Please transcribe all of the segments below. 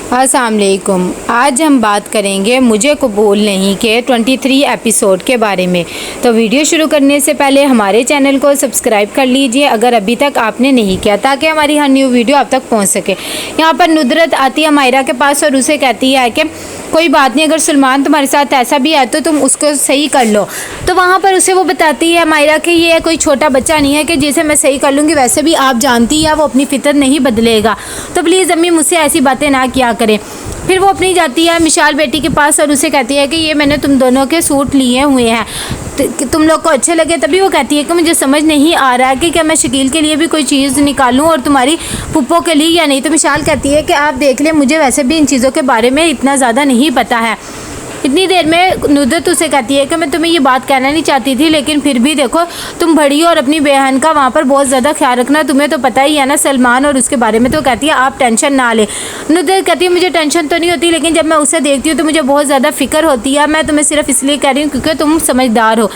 अस्सलाम वालेकुम। आज हम बात करेंगे मुझे कबूल नहीं के 23 एपिसोड के बारे में। तो वीडियो शुरू करने से पहले हमारे चैनल को सब्सक्राइब कर लीजिए अगर अभी तक आपने नहीं किया, ताकि हमारी हर न्यू वीडियो आप तक पहुंच सके। यहाँ पर नुदरत आती है मायरा के पास और उसे कहती है कि कोई बात नहीं, अगर सलमान तुम्हारे साथ ऐसा भी है तो तुम उसको सही कर लो। तो वहाँ पर उसे वो बताती है मायरा कि ये कोई छोटा बच्चा नहीं है कि जिसे मैं सही कर लूँगी, वैसे भी आप जानती है वो अपनी फितर नहीं बदलेगा, तो प्लीज़ अम्मी मुझसे ऐसी बातें ना किया करें। फिर वो अपनी जाती है मिशाल बेटी के पास और उसे कहती है कि ये मैंने तुम दोनों के सूट लिए हुए हैं, तुम लोग को अच्छे लगे। तभी वो कहती है कि मुझे समझ नहीं आ रहा है कि क्या मैं शकील के लिए भी कोई चीज़ निकालूं और तुम्हारी पुप्पो के लिए या नहीं। तो मिशाल कहती है कि आप देख लें, मुझे वैसे भी इन चीज़ों के बारे में इतना ज़्यादा नहीं पता है। इतनी देर में नुदरत उसे कहती है कि मैं तुम्हें ये बात कहना नहीं चाहती थी, लेकिन फिर भी देखो तुम बड़ी हो और अपनी बहन का वहाँ पर बहुत ज़्यादा ख्याल रखना, तुम्हें तो पता ही है ना सलमान और उसके बारे में। तो कहती है आप टेंशन ना ले। नुदरत कहती है मुझे टेंशन तो नहीं होती, लेकिन जब मैं उसे देखती हूँ तो मुझे बहुत ज़्यादा फिक्र होती है। मैं तुम्हें सिर्फ इसलिए कह रही हूँ क्योंकि तुम समझदार हो।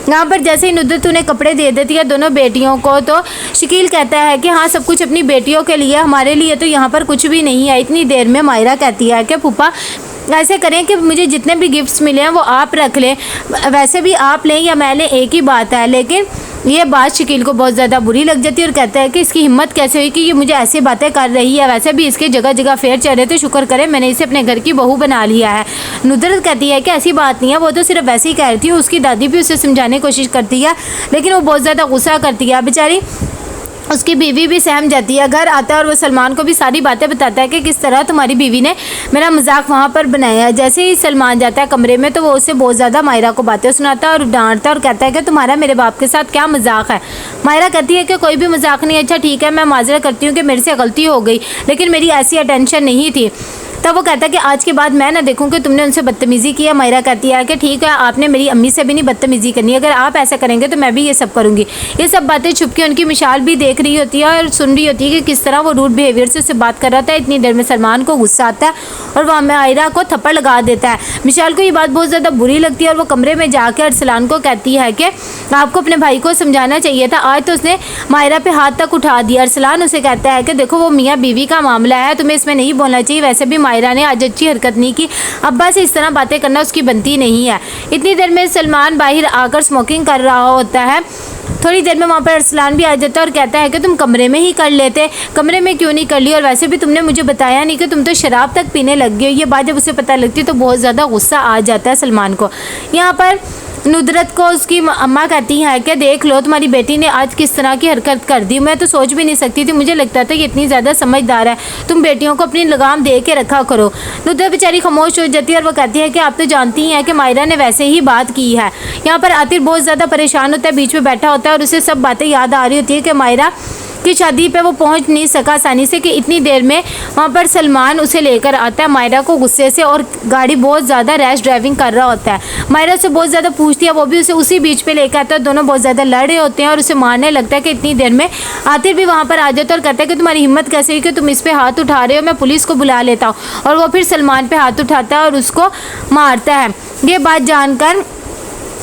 यहाँ पर जैसे ही नुदरत उन्हें कपड़े दे देती है दोनों बेटियों को, तो शकील कहता है कि हाँ सब कुछ अपनी बेटियों के लिए, हमारे लिए तो यहाँ पर कुछ भी नहीं है। इतनी देर में मायरा कहती है कि फूफा ऐसे करें कि मुझे जितने भी गिफ्ट्स मिले हैं वो आप रख लें, वैसे भी आप लें या मैं लें एक ही बात है। लेकिन ये बात शकील को बहुत ज़्यादा बुरी लग जाती है और कहता है कि इसकी हिम्मत कैसे हुई कि ये मुझे ऐसी बातें कर रही है, वैसे भी इसके जगह जगह फेर चढ़ रहे, तो शुक्र करें मैंने इसे अपने घर की बहू बना लिया है। नुदरत कहती है कि ऐसी बात नहीं है, वो तो सिर्फ वैसे ही कह रही थी। उसकी दादी भी उसे समझाने की कोशिश करती है, लेकिन वो बहुत ज़्यादा गुस्सा करती है बेचारी। उसकी बीवी भी सहम जाती है, घर आता है और वो सलमान को भी सारी बातें बताता है कि किस तरह तुम्हारी बीवी ने मेरा मजाक वहाँ पर बनाया है। जैसे ही सलमान जाता है कमरे में तो वो उसे बहुत ज़्यादा मायरा को बातें सुनाता है और डांटता है और कहता है कि तुम्हारा मेरे बाप के साथ क्या मजाक है। मायरा कहती है कि कोई भी मजाक नहीं। अच्छा ठीक है, मैं माजरत करती हूँ कि मेरे से गलती हो गई, लेकिन मेरी ऐसी अटेंशन नहीं थी। तब वो कहता है कि आज के बाद मैं ना देखूं कि तुमने उनसे बदतमीज़ी की है। मायरा कहती है कि ठीक है, आपने मेरी अम्मी से भी नहीं बदतमीज़ी करनी, अगर आप ऐसा करेंगे तो मैं भी ये सब करूँगी। ये सब बातें छुप के उनकी मिशाल भी देख रही होती है और सुन रही होती है कि किस तरह वो रूड बिहेवियर से उससे बात कर रहा था। इतनी देर में सलमान को गुस्सा आता है और वह मायरा को थप्पड़ लगा देता है। मिशाल को ये बात बहुत ज़्यादा बुरी लगती है और वो कमरे में जाकर अरसलान को कहती है कि आपको अपने भाई को समझाना चाहिए था, आज तो उसने मायरा पे हाथ तक उठा दिया। अरसलान उसे कहता है कि देखो वो मियाँ बीवी का मामला है, तुम्हें इसमें नहीं बोलना चाहिए, वैसे भी मायरा ने आज अच्छी हरकत नहीं की, अब्बा से इस तरह बातें करना उसकी बनती नहीं है। इतनी देर में सलमान बाहर आकर स्मोकिंग कर रहा होता है। थोड़ी देर में वहाँ पर अरसलान भी आ जाता है और कहता है कि तुम कमरे में ही कर लेते, कमरे में क्यों नहीं कर ली, और वैसे भी तुमने मुझे बताया नहीं कि तुम तो शराब तक पीने लग गए हो। ये बात जब उसे पता लगती है तो बहुत ज़्यादा गुस्सा आ जाता है सलमान को। यहाँ पर नुदरत को उसकी अम्मा कहती है कि देख लो तुम्हारी बेटी ने आज किस तरह की हरकत कर दी, मैं तो सोच भी नहीं सकती थी, मुझे लगता था कि इतनी ज़्यादा समझदार है, तुम बेटियों को अपनी लगाम दे के रखा करो। नुदरत बेचारी खामोश हो जाती है और वो कहती है कि आप तो जानती हैं कि मायरा ने वैसे ही बात की है। यहाँ पर आतिर बहुत ज़्यादा परेशान होता है, बीच में बैठा होता है और उसे सब बातें याद आ रही होती है कि मायरा की शादी पे वो पहुंच नहीं सका आसानी से, कि इतनी देर में वहाँ पर सलमान उसे लेकर आता है मायरा को गुस्से से, और गाड़ी बहुत ज़्यादा रैश ड्राइविंग कर रहा होता है। मायरा उसे बहुत ज़्यादा पूछती है, वो भी उसे उसी बीच पे लेकर आता है। दोनों बहुत ज़्यादा लड़ रहे होते हैं और उसे मारने लगता है कि इतनी देर में आतिर भी वहाँ पर आ जाता है और कहता है कि तुम्हारी हिम्मत कैसे हुई कि तुम इस पर हाथ उठा रहे हो, मैं पुलिस को बुला लेता हूँ। और वो फिर सलमान पर हाथ उठाता है और उसको मारता है। ये बात जानकर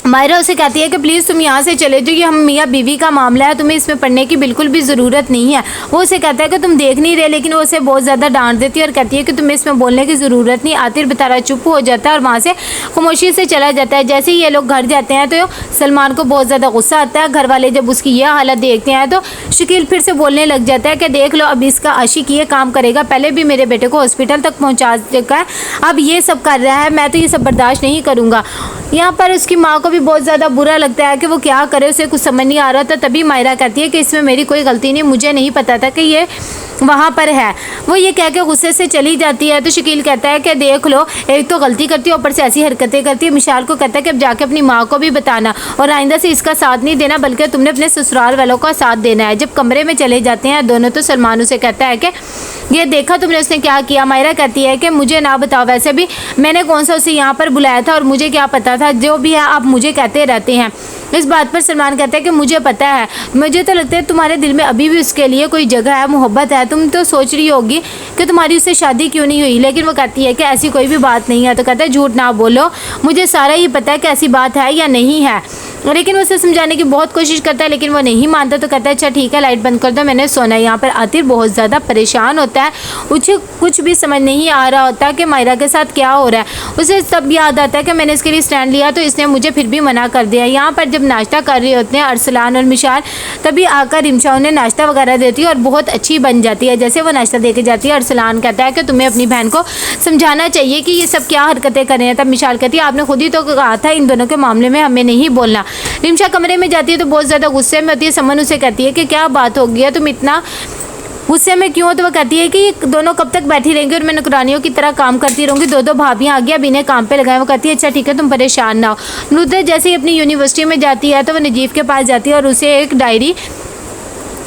मायरा उसे कहती है कि प्लीज़ तुम यहाँ से चले जाओ, ये हम मियाँ बीवी का मामला है, तुम्हें इसमें पढ़ने की बिल्कुल भी ज़रूरत नहीं है। वो उसे कहता है कि तुम देख नहीं रहे, लेकिन वो उसे बहुत ज़्यादा डांट देती है और कहती है कि तुम्हें इसमें बोलने की ज़रूरत नहीं। आतिर बेचारा चुप हो जाता है और वहाँ से खामोशी से चला जाता है। जैसे ही ये लोग घर जाते हैं तो सलमान को बहुत ज़्यादा गुस्सा आता है। घर वाले जब उसकी यह हालत देखते हैं तो शकील फिर से बोलने लग जाता है कि देख लो अब इसका आशिक ये काम करेगा, पहले भी मेरे बेटे को हॉस्पिटल तक पहुँचा चुका है, अब ये सब कर रहा है, मैं तो ये सब बर्दाश्त नहीं करूँगा। यहाँ पर उसकी माँ को भी बहुत ज़्यादा बुरा लगता है कि वो क्या करे, उसे कुछ समझ नहीं आ रहा था। तभी मायरा कहती है कि इसमें मेरी कोई गलती नहीं, मुझे नहीं पता था कि ये वहाँ पर है। वो ये कह के गुस्से से चली जाती है तो शकील कहता है कि देख लो एक तो गलती करती है, ऊपर से ऐसी हरकतें करती है। मिशाल को कहता है कि अब जाके अपनी माँ को भी बताना और आइंदा से इसका साथ नहीं देना, बल्कि तुमने अपने ससुराल वालों का साथ देना है। जब कमरे में चले जाते हैं दोनों तो सलमान उसे कहता है कि ये देखा तुमने उसने क्या किया। मायरा कहती है कि मुझे ना बताओ, वैसे भी मैंने कौन सा उसे यहाँ पर बुलाया था और मुझे क्या पता था, जो भी है आप मुझे कहते रहते हैं। इस बात पर सलमान कहता है कि मुझे पता है, मुझे तो लगता है तुम्हारे दिल में अभी भी उसके लिए कोई जगह है, मोहब्बत है, तुम तो सोच रही होगी कि तुम्हारी उससे शादी क्यों नहीं हुई। लेकिन वो कहती है कि ऐसी कोई भी बात नहीं है। तो कहता है झूठ ना बोलो, मुझे सारा ही पता है कि ऐसी बात है या नहीं है। लेकिन वो उसे समझाने की बहुत कोशिश करता है, लेकिन वो नहीं मानता। तो कहता है अच्छा ठीक है, लाइट बंद कर दो, मैंने सोना है। यहाँ पर आतिर बहुत ज़्यादा परेशान होता है, उसे कुछ भी समझ नहीं आ रहा होता कि मायरा के साथ क्या हो रहा है। उसे तब याद आता है कि मैंने इसके लिए स्टैंड लिया तो इसने मुझे फिर भी मना कर दिया। यहाँ पर जब नाश्ता कर रहे होते हैं अरसलान और मिशाल, तभी आकर रिमशा उन्हें नाश्ता वगैरह देती है और बहुत अच्छी बन जाती है। जैसे वो नाश्ता दे के जाती है, अरसलान कहता है कि तुम्हें अपनी बहन को समझाना चाहिए कि ये सब क्या हरकतें कर रहे हैं। तब मिशाल कहती है आपने खुद ही तो कहा था इन दोनों के मामले में हमें नहीं बोलना। रिमशा कमरे में जाती है तो बहुत ज़्यादा गुस्से में होती है। समन उसे कहती है कि क्या बात हो गई है, तुम इतना गुस्से में क्यों? तो वो कहती है कि ये दोनों कब तक बैठी रहेंगी और मैं नौकरानियों की तरह काम करती रहूँगी। दो भाभियाँ आ गया, अब इन्हें काम पे लगाएं। वो कहती है अच्छा ठीक है, तुम परेशान ना हो। नुसरत जैसे ही अपनी यूनिवर्सिटी में जाती है तो वो नजीब के पास जाती है और उसे एक डायरी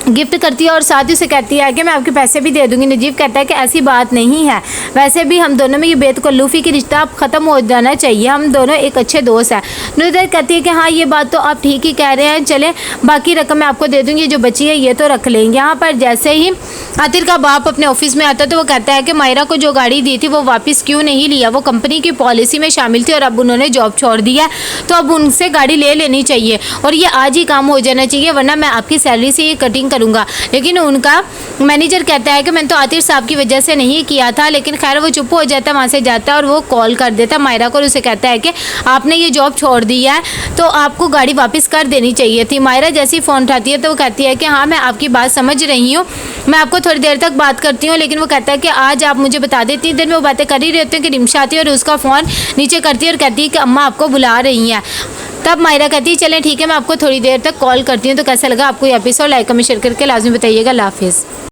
गिफ्ट करती है और साथ ही उसे कहती है कि मैं आपके पैसे भी दे दूंगी। नजीब कहता है कि ऐसी बात नहीं है, वैसे भी हम दोनों में ये बेतकल्लुफ़ी की रिश्ता अब ख़त्म हो जाना चाहिए, हम दोनों एक अच्छे दोस्त हैं। नुसरत कहती है कि हाँ ये बात तो आप ठीक ही कह रहे हैं, चले बाकी रकम मैं आपको दे दूँगी, जो बची है ये तो रख लेंगे। यहाँ पर जैसे ही आतिर का बाप अपने ऑफिस में आता है तो वो कहता है कि मायरा को जो गाड़ी दी थी वो वापस क्यों नहीं लिया, वो कंपनी की पॉलिसी में शामिल थी और अब उन्होंने जॉब छोड़ दी है, तो अब उनसे गाड़ी ले लेनी चाहिए और ये आज ही काम हो जाना चाहिए, वरना मैं आपकी सैलरी से ये कटिंग करूँगा। लेकिन उनका मैनेजर कहता है कि मैंने तो आतिर साहब की वजह से नहीं किया था। लेकिन खैर वो चुप हो जाता है, वहाँ से जाता है और वो कॉल कर देता है मायरा को और उसे कहता है कि आपने ये जॉब छोड़ दी है तो आपको गाड़ी वापस कर देनी चाहिए थी। मायरा जैसे ही फ़ोन उठाती है तो वो कहती है कि हाँ मैं आपकी बात समझ रही हूँ, मैं आपको थोड़ी देर तक बात करती हूँ। लेकिन वो कहता है कि आज आप मुझे बता दें। इतनी देर में वो बातें कर ही रहते हैं कि रिमशा आती है और उसका फ़ोन नीचे करती है और कहती है कि अम्मा आपको बुला रही हैं। तब मायरा कहती है चलें ठीक है, मैं आपको थोड़ी देर तक कॉल करती हूँ। तो कैसा लगा आपको ये एपिसोड? लाइक कमेंट शेयर करके लाजमी बताइएगा। अल्लाह हाफिज़।